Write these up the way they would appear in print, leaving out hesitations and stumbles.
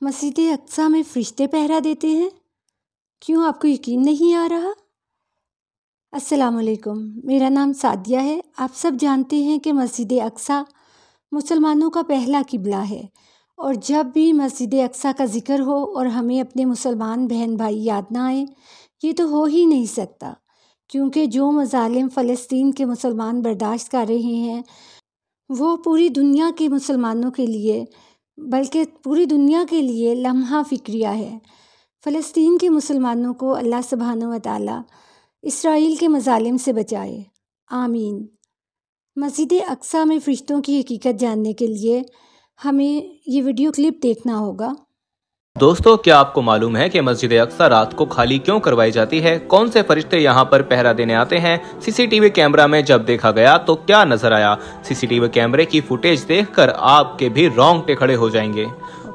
مسجد اقصی میں فرشتے پہرا دیتے ہیں؟ کیوں آپ کو یقین نہیں آ رہا؟ السلام علیکم، میرا نام سعدیہ ہے۔ آپ سب جانتے ہیں کہ مسجد اقصی مسلمانوں کا پہلا قبلہ ہے، اور جب بھی مسجد اقصی کا ذکر ہو اور ہمیں اپنے مسلمان بہن بھائی یاد نہ آئیں، یہ تو ہو ہی نہیں سکتا، کیونکہ جو مظالم فلسطین کے مسلمان برداشت کر رہے ہیں وہ پوری دنیا کے مسلمانوں کے لیے بلکہ پوری دنیا کے لیے لمحہ فکریہ ہے۔ فلسطین کے مسلمانوں کو اللہ سبحانہ و تعالیٰ اسرائیل کے مظالم سے بچائے، آمین۔ مسجد اقصی میں فرشتوں کی حقیقت جاننے کے لیے ہمیں یہ ویڈیو کلپ دیکھنا ہوگا۔ دوستو، کیا آپ کو معلوم ہے کہ مسجد اقصی رات کو خالی کیوں کروائی جاتی ہے؟ کون سے فرشتے یہاں پر پہرا دینے آتے ہیں؟ سی سی ٹی وی کیمرہ میں جب دیکھا گیا تو کیا نظر آیا؟ سی سی ٹی وی کیمرے کی فوٹیج دیکھ کر آپ کے بھی رونگٹے کھڑے ہو جائیں گے۔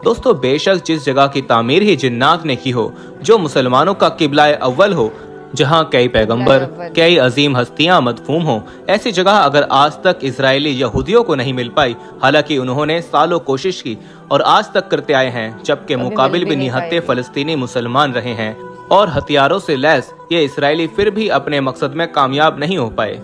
دوستو، بے شک جس جگہ کی تعمیر ہی جنات نے کی ہو، جو مسلمانوں کا قبلہ اول ہو، جہاں کئی پیغمبر، کئی عظیم ہستیاں مدفون ہوں، ایسی جگہ اگر آج تک اسرائیلی یہودیوں کو نہیں مل پائی، حالانکہ انہوں نے سالوں کوشش کی اور آج تک کرتے آئے ہیں، جبکہ مقابل بھی نہتے فلسطینی مسلمان رہے ہیں اور ہتھیاروں سے لیس یہ اسرائیلی پھر بھی اپنے مقصد میں کامیاب نہیں ہو پائے۔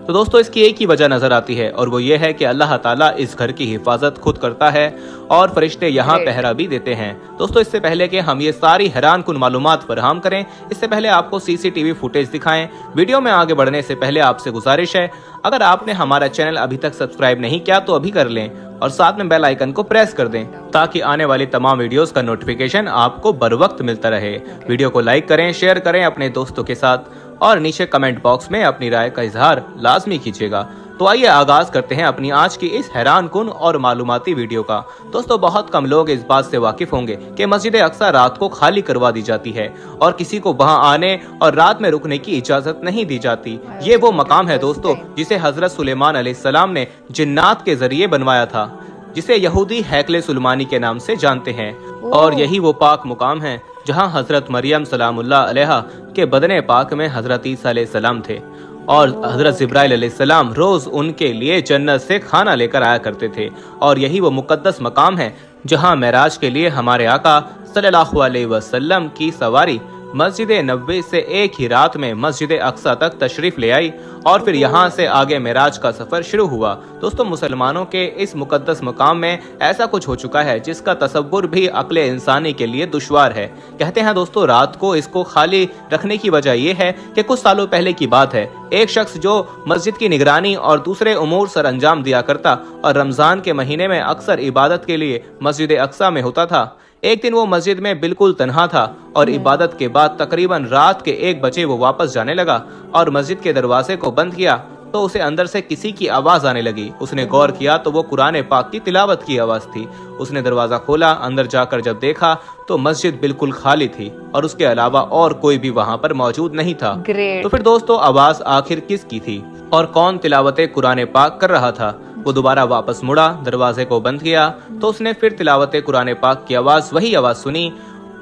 تو دوستو، اس کی ایک ہی وجہ نظر آتی ہے، اور وہ یہ ہے کہ اللہ تعالیٰ اس گھر کی حفاظت خود کرتا ہے اور فرشتے یہاں پہرا بھی دیتے ہیں۔ دوستو، اس سے پہلے کہ ہم یہ ساری حیران کن معلومات فراہم کریں، اس سے پہلے آپ کو سی سی ٹی وی فوٹیج دکھائیں۔ ویڈیو میں آگے بڑھنے سے پہلے آپ سے گزارش ہے، اگر آپ نے ہمارا چینل ابھی تک سبسکرائب نہیں کیا تو ابھی کر لیں، اور ساتھ میں بیل آئیکن کو پریس کر دیں تاکہ آنے والی تمام ویڈیوز کا نوٹیفیکیشن آپ کو بر وقت ملتا رہے۔ ویڈیو کو لائک کریں، شیئر کریں اپنے دوستوں کے ساتھ، اور نیچے کمنٹ باکس میں اپنی رائے کا اظہار لازمی کیجیے گا۔ تو آئیے آغاز کرتے ہیں اپنی آج کی اس حیران کن اور معلوماتی ویڈیو کا۔ دوستو، بہت کم لوگ اس بات سے واقف ہوں گے کہ مسجد اقصی رات کو خالی کروا دی جاتی ہے اور کسی کو وہاں آنے اور رات میں رکنے کی اجازت نہیں دی جاتی۔ یہ وہ مقام ہے دوستو جسے حضرت سلیمان علیہ السلام نے جنات کے ذریعے بنوایا تھا، جسے یہودی ہیکل سلیمانی کے نام سے جانتے ہیں، اور یہی وہ پاک مقام ہے جہاں حضرت مریم سلام اللہ علیہا کے بدن پاک میں حضرت عیسیٰ علیہ السلام تھے، اور حضرت جبرائیل علیہ السلام روز ان کے لیے جنت سے کھانا لے کر آیا کرتے تھے، اور یہی وہ مقدس مقام ہے جہاں معراج کے لیے ہمارے آقا صلی اللہ علیہ وسلم کی سواری مسجد نبوی سے ایک ہی رات میں مسجد اقصی تک تشریف لے آئی، اور پھر یہاں سے آگے معراج کا سفر شروع ہوا۔ دوستو، مسلمانوں کے اس مقدس مقام میں ایسا کچھ ہو چکا ہے جس کا تصور بھی عقل انسانی کے لیے دشوار ہے۔ کہتے ہیں دوستو، رات کو اس کو خالی رکھنے کی وجہ یہ ہے کہ کچھ سالوں پہلے کی بات ہے، ایک شخص جو مسجد کی نگرانی اور دوسرے امور سر انجام دیا کرتا اور رمضان کے مہینے میں اکثر عبادت کے لیے مسجد اقصی میں ہوتا تھا، ایک دن وہ مسجد میں بالکل تنہا تھا، اور عبادت کے بعد تقریباً رات کے 1 بجے وہ واپس جانے لگا اور مسجد کے دروازے کو بند کیا تو اسے اندر سے کسی کی آواز آنے لگی۔ اس نے غور کیا تو وہ قرآن پاک کی تلاوت کی آواز تھی۔ اس نے دروازہ کھولا، اندر جا کر جب دیکھا تو مسجد بالکل خالی تھی، اور اس کے علاوہ اور کوئی بھی وہاں پر موجود نہیں تھا۔ تو پھر دوستو، آواز آخر کس کی تھی اور کون تلاوت قرآن پاک کر رہا تھا؟ وہ دوبارہ واپس مڑا، دروازے کو بند کیا تو اس نے پھر تلاوت قرآن پاک کی آواز، وہی آواز سنی۔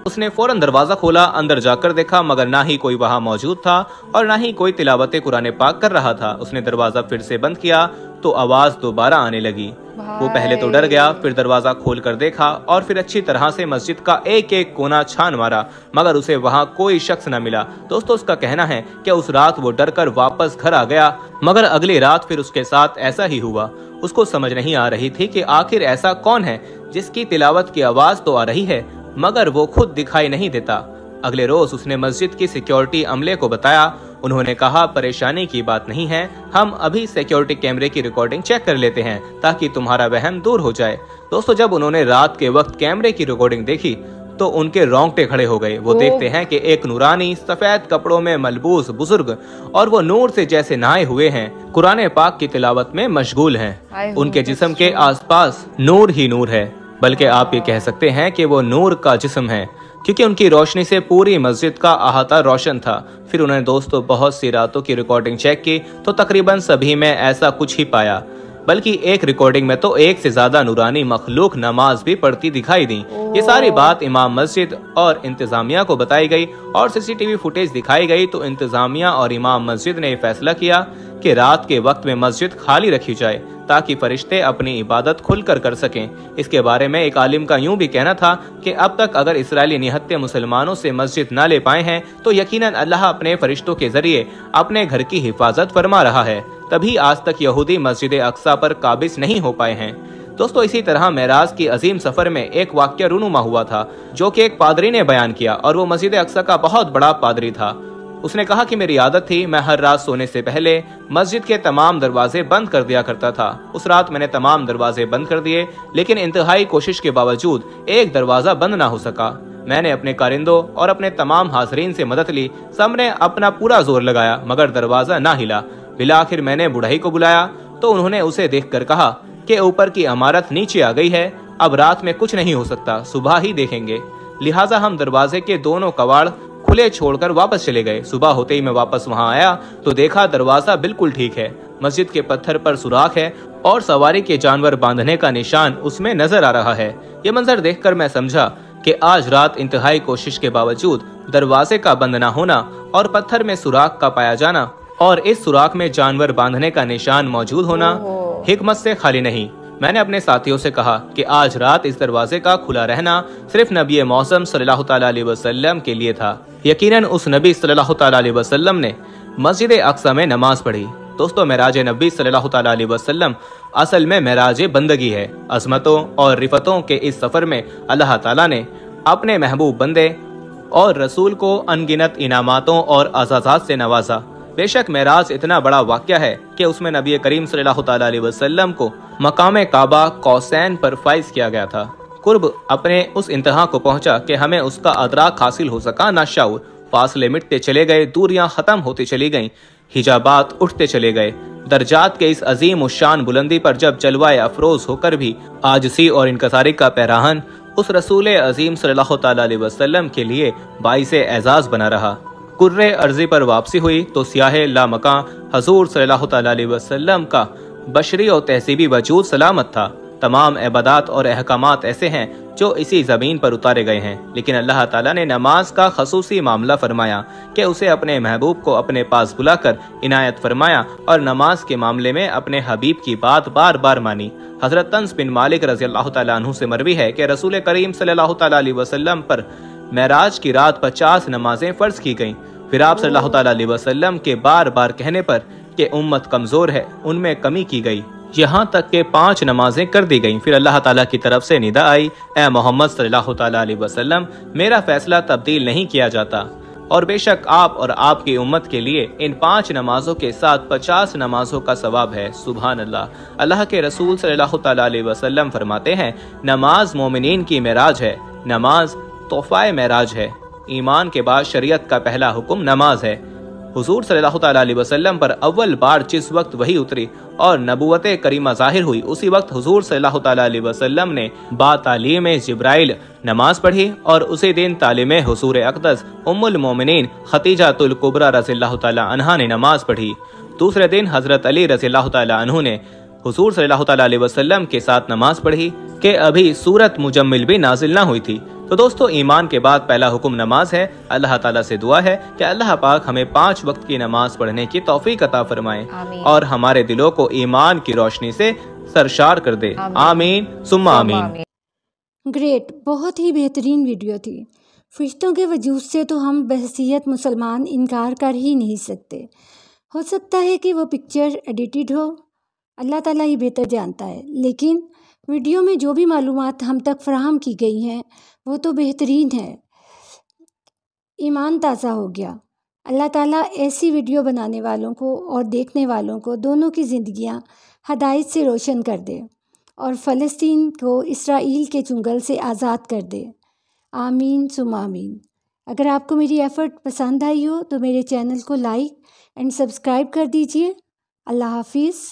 اس نے فوراً دروازہ کھولا، اندر جا کر دیکھا، مگر نہ ہی کوئی وہاں موجود تھا اور نہ ہی کوئی تلاوت قرآن پاک کر رہا تھا۔ اس نے دروازہ پھر سے بند کیا تو آواز دوبارہ آنے لگی۔ وہ پہلے تو ڈر گیا، پھر دروازہ کھول کر دیکھا، اور پھر اچھی طرح سے مسجد کا ایک ایک کونا چھان مارا، مگر اسے وہاں کوئی شخص نہ ملا۔ دوستو، اس کا کہنا ہے کہ اس رات وہ ڈر کر واپس گھر آ گیا، مگر اگلی رات پھر اس کے ساتھ ایسا ہی ہوا۔ اس کو سمجھ نہیں آ رہی تھی کہ آخر ایسا کون ہے جس کی تلاوت کی آواز تو آ رہی ہے مگر وہ خود دکھائی نہیں دیتا۔ اگلے روز اس نے مسجد کی سیکیورٹی عملے کو بتایا۔ انہوں نے کہا، پریشانی کی بات نہیں ہے، ہم ابھی سیکیورٹی کیمرے کی ریکارڈنگ چیک کر لیتے ہیں تاکہ تمہارا وہم دور ہو جائے۔ دوستو، جب انہوں نے رات کے وقت کیمرے کی ریکارڈنگ دیکھی تو ان کے رونگٹے کھڑے ہو گئے۔ وہ دیکھتے ہیں کہ ایک نورانی سفید کپڑوں میں ملبوس بزرگ، اور وہ نور سے جیسے نہائے ہوئے ہیں، قرآن پاک کی تلاوت میں مشغول ہیں۔ ان کے جسم کے آس پاس نور ہی نور ہے، بلکہ آپ یہ کہہ سکتے ہیں کہ وہ نور کا جسم ہے، کیونکہ ان کی روشنی سے پوری مسجد کا احاطہ روشن تھا۔ پھر انہوں نے دوستو بہت سی راتوں کی ریکارڈنگ چیک کی تو تقریباً سبھی میں ایسا کچھ ہی پایا، بلکہ ایک ریکارڈنگ میں تو 1 سے زیادہ نورانی مخلوق نماز بھی پڑھتی دکھائی دی۔ یہ ساری بات امام مسجد اور انتظامیہ کو بتائی گئی اور سی سی ٹی وی فوٹیج دکھائی گئی، تو انتظامیہ اور امام مسجد نے فیصلہ کیا کہ رات کے وقت میں مسجد خالی رکھی جائے تاکہ فرشتے اپنی عبادت کھل کر سکیں۔ اس کے بارے میں ایک عالم کا یوں بھی کہنا تھا کہ اب تک اگر اسرائیلی نہتے مسلمانوں سے مسجد نہ لے پائے ہیں تو یقیناً اللہ اپنے فرشتوں کے ذریعے اپنے گھر کی حفاظت فرما رہا ہے، تبھی آج تک یہودی مسجد اقصی پر قابض نہیں ہو پائے ہیں۔ دوستو، اسی طرح معراج کی عظیم سفر میں ایک واقعہ رونما ہوا تھا جو کہ ایک پادری نے بیان کیا، اور وہ مسجد اقصی کا بہت بڑا پادری تھا۔ اس نے کہا کہ میری عادت تھی میں ہر رات سونے سے پہلے مسجد کے تمام دروازے بند کر دیا کرتا تھا۔ اس رات میں نے تمام دروازے بند کر دیے، لیکن انتہائی کوشش کے باوجود ایک دروازہ بند نہ ہو سکا۔ میں نے اپنے کارندوں اور اپنے تمام حاضرین سے مدد لی، سب نے اپنا پورا زور لگایا مگر دروازہ نہ ہلا۔ بالآخر میں نے بڑھئی کو بلایا تو انہوں نے اسے دیکھ کر کہا کہ اوپر کی عمارت نیچے آ گئی ہے، اب رات میں کچھ نہیں ہو سکتا، صبح ہی دیکھیں گے۔ لہٰذا ہم دروازے کے دونوں کواڑ کھلے چھوڑ کر واپس چلے گئے۔ صبح ہوتے ہی میں واپس وہاں آیا تو دیکھا دروازہ بالکل ٹھیک ہے، مسجد کے پتھر پر سوراخ ہے اور سواری کے جانور باندھنے کا نشان اس میں نظر آ رہا ہے۔ یہ منظر دیکھ کر میں سمجھا کہ آج رات انتہائی کوشش کے باوجود دروازے کا بند نہ ہونا اور پتھر میں سوراخ کا پایا جانا اور اس سوراخ میں جانور باندھنے کا نشان موجود ہونا حکمت سے خالی نہیں۔ میں نے اپنے ساتھیوں سے کہا کہ آج رات اس دروازے کا کھلا رہنا صرف نبی معظم صلی اللہ تعالیٰ علیہ وسلم کے لیے تھا۔ یقیناً اس نبی صلی اللہ تعالیٰ علیہ وسلم نے مسجد اقصی میں نماز پڑھی۔ دوستو، معراج نبی صلی اللہ تعالیٰ علیہ وسلم اصل میں معراج بندگی ہے۔ عظمتوں اور رفتوں کے اس سفر میں اللہ تعالیٰ نے اپنے محبوب بندے اور رسول کو انگنت انعاماتوں اور اعزازات سے نوازا۔ بے شک معراج اتنا بڑا واقعہ ہے کہ اس میں نبی کریم صلی اللہ تعالیٰ علیہ وسلم کو مقام کعبہ قوسین پر فائز کیا گیا تھا۔ قرب اپنے اس انتہا کو پہنچا کہ ہمیں اس کا ادراک حاصل ہو سکا نہ شعور۔ فاصلے مٹتے چلے گئے، دوریاں ختم ہوتی چلی گئیں، حجابات اٹھتے چلے گئے۔ درجات کے اس عظیم الشان بلندی پر جب جلوہ افروز ہو کر بھی عاجزی اور انکساری کا پیراہن اس رسول عظیم صلی اللہ تعالیٰ علیہ وسلم کے لیے باعث اعزاز بنا رہا۔ کرے ارضی پر واپسی ہوئی تو سیاہ لامکاں حضور صلی اللہ تعالیٰ علیہ وسلم کا بشری اور تہذیبی وجود سلامت تھا۔ تمام عبادات اور احکامات ایسے ہیں جو اسی زمین پر اتارے گئے ہیں، لیکن اللہ تعالیٰ نے نماز کا خصوصی معاملہ فرمایا کہ اسے اپنے محبوب کو اپنے پاس بلا کر عنایت فرمایا اور نماز کے معاملے میں اپنے حبیب کی بات بار بار مانی۔ حضرت انس بن مالک رضی اللہ تعالیٰ عنہ سے مروی ہے کہ رسول کریم صلی اللہ تعالیٰ علیہ وسلم پر معراج کی رات 50 نمازیں فرض کی گئیں۔ پھر آپ صلی اللہ تعالیٰ علیہ وسلم کے بار بار کہنے پر کہ امت کمزور ہے ان میں کمی کی گئی، یہاں تک کہ 5 نمازیں کر دی گئیں۔ پھر اللہ تعالیٰ کی طرف سے ندا آئی، اے محمد صلی اللہ تعالیٰ علیہ وسلم، میرا فیصلہ تبدیل نہیں کیا جاتا، اور بے شک آپ اور آپ کی امت کے لیے ان 5 نمازوں کے ساتھ 50 نمازوں کا ثواب ہے۔ سبحان اللہ۔ اللہ کے رسول صلی اللہ تعالیٰ علیہ وسلم فرماتے ہیں، نماز مومنین کی معراج ہے، نماز تحفہ معراج ہے۔ ایمان کے بعد شریعت کا پہلا حکم نماز ہے۔ حضور صلی اللہ تعالیٰ علیہ وسلم پر اول بار جس وقت وحی اتری اور نبوت کریمہ ظاہر ہوئی، اسی وقت حضور صلی اللہ تعالیٰ علیہ وسلم نے با تعلیم جبرائیل نماز پڑھی، اور اسی دن تعلیم حضور اقدس ام المومنین خدیجہ الکبریٰ رضی اللہ تعالیٰ عنہا نے نماز پڑھی۔ دوسرے دن حضرت علی رضی اللہ تعالیٰ عنہ نے حضور صلی اللہ تعالیٰ علیہ وسلم کے ساتھ نماز پڑھی کہ ابھی سورت مجمل بھی نازل نہ ہوئی تھی۔ تو دوستو، ایمان کے بعد پہلا حکم نماز ہے۔ اللہ تعالیٰ سے دعا ہے کہ اللہ پاک ہمیں 5 وقت کی نماز پڑھنے کی توفیق عطا فرمائے اور ہمارے دلوں کو ایمان کی روشنی سے سرشار کر دے۔ آمین ثم آمین۔ گریٹ، بہت ہی بہترین ویڈیو تھی۔ فرشتوں کے وجود سے تو ہم بحیثیت مسلمان انکار کر ہی نہیں سکتے۔ ہو سکتا ہے کہ وہ پکچر ایڈیٹڈ ہو، اللہ تعالیٰ ہی بہتر جانتا ہے، لیکن ویڈیو میں جو بھی معلومات ہم تک فراہم کی گئی ہیں وہ تو بہترین ہے۔ ایمان تازہ ہو گیا۔ اللہ تعالیٰ ایسی ویڈیو بنانے والوں کو اور دیکھنے والوں کو دونوں کی زندگیاں ہدایت سے روشن کر دے اور فلسطین کو اسرائیل کے چنگل سے آزاد کر دے۔ آمین ثم آمین۔ اگر آپ کو میری ایفرٹ پسند آئی ہو تو میرے چینل کو لائک اینڈ سبسکرائب کر دیجیے۔ اللہ حافظ۔